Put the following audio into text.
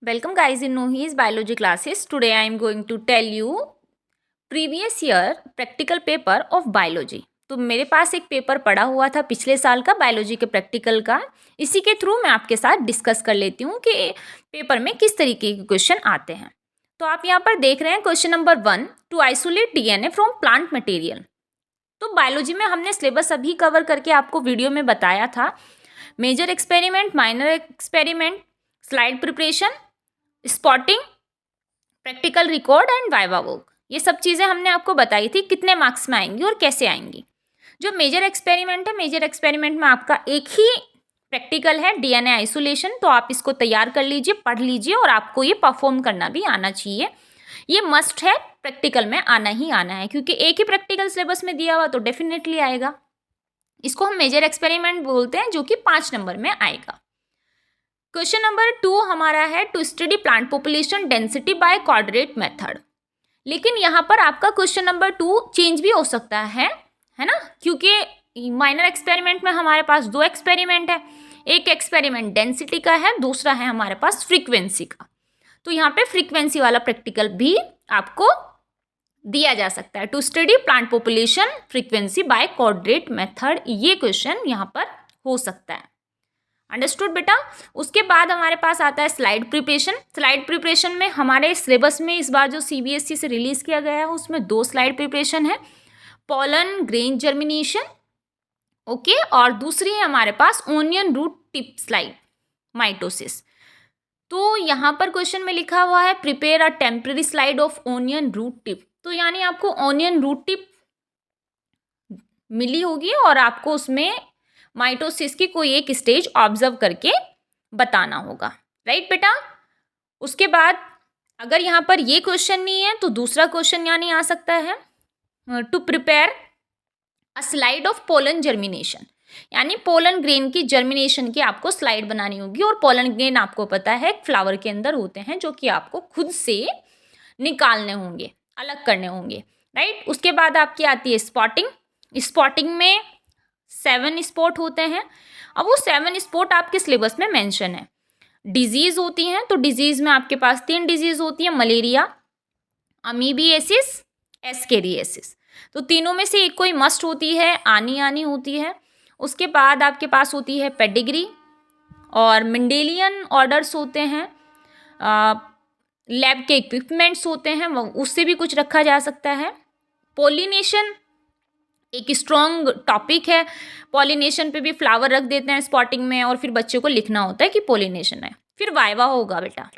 Welcome guys in Nohi's biology classes. Today I am going to tell you previous year practical paper of biology. तो मेरे पास एक paper पड़ा हुआ था पिछले साल का बायोलॉजी के प्रैक्टिकल का. इसी के थ्रू मैं आपके साथ डिस्कस कर लेती हूँ कि पेपर में किस तरीके के क्वेश्चन आते हैं. तो आप यहाँ पर देख रहे हैं question number 1, to isolate DNA from plant material. तो बायोलॉजी में हमने सिलेबस अभी कवर करके आपको वीडियो में बताया था. Major experiment, minor experiment, slide preparation, spotting, practical record and viva work, ये सब चीज़ें हमने आपको बताई थी कितने मार्क्स में आएंगी और कैसे आएंगी. जो मेजर एक्सपेरिमेंट है, मेजर एक्सपेरिमेंट में आपका एक ही प्रैक्टिकल है, डीएनए आइसोलेशन. तो आप इसको तैयार कर लीजिए, पढ़ लीजिए और आपको ये परफॉर्म करना भी आना चाहिए. ये मस्ट है, प्रैक्टिकल में आना ही आना है, क्योंकि एक ही प्रैक्टिकल सिलेबस में दिया हुआ तो डेफिनेटली आएगा. इसको हम मेजर एक्सपेरिमेंट बोलते हैं, जो कि 5 नंबर में आएगा. क्वेश्चन नंबर 2 हमारा है to study plant population density by coordinate method. लेकिन यहाँ पर आपका क्वेश्चन नंबर 2 चेंज भी हो सकता है ना, क्योंकि माइनर एक्सपेरिमेंट में हमारे पास 2 एक्सपेरिमेंट है. एक एक्सपेरिमेंट डेंसिटी का है, दूसरा है हमारे पास फ्रीक्वेंसी का. तो यहाँ पे फ्रीक्वेंसी वाला प्रैक्टिकल भी आपको दिया जा सकता है. To study plant population frequency by coordinate method, ये क्वेश्चन यहाँ पर हो सकता है. अंडरस्टूड बेटा. उसके बाद हमारे पास आता है स्लाइड प्रिपरेशन. स्लाइड प्रिपरेशन में हमारे सिलेबस में इस बार जो सीबीएसई से रिलीज किया गया है उसमें 2 स्लाइड प्रिपरेशन है, पोलन ग्रेन जर्मिनेशन, ओके, और दूसरी है हमारे पास onion root tip slide mitosis. तो यहाँ पर क्वेश्चन में लिखा हुआ है prepare a temporary slide of onion root tip. तो यानी आपको ओनियन रूट टिप मिली होगी और आपको उसमें माइटोसिस की कोई एक स्टेज ऑब्जर्व करके बताना होगा. राइट बेटा. उसके बाद अगर यहाँ पर ये क्वेश्चन नहीं है तो दूसरा क्वेश्चन यानी आ सकता है to prepare a slide of pollen germination. यानी पोलन ग्रेन की जर्मिनेशन की आपको स्लाइड बनानी होगी. और पोलन ग्रेन आपको पता है फ्लावर के अंदर होते हैं, जो कि आपको खुद से निकालने होंगे, अलग करने होंगे. राइट. उसके बाद आपकी आती है स्पॉटिंग. स्पॉटिंग में 7 स्पॉट होते हैं. अब वो 7 स्पॉट आपके सिलेबस में मेंशन है. डिजीज होती हैं, तो डिजीज में आपके पास 3 डिजीज होती है, मलेरिया, अमीबियासिस, एस्केरियासिस. तो तीनों में से एक कोई मस्ट होती है, आनी होती है. उसके बाद आपके पास होती है पेडिग्री और मेंडेलियन ऑर्डर्स होते हैं, लैब के इक्विपमेंट्स होते हैं, उससे भी कुछ रखा जा सकता है. पोलिनेशन एक स्ट्रॉन्ग टॉपिक है. पॉलिनेशन पे भी फ्लावर रख देते हैं स्पॉटिंग में और फिर बच्चे को लिखना होता है कि पॉलिनेशन है. फिर वाइवा होगा बेटा.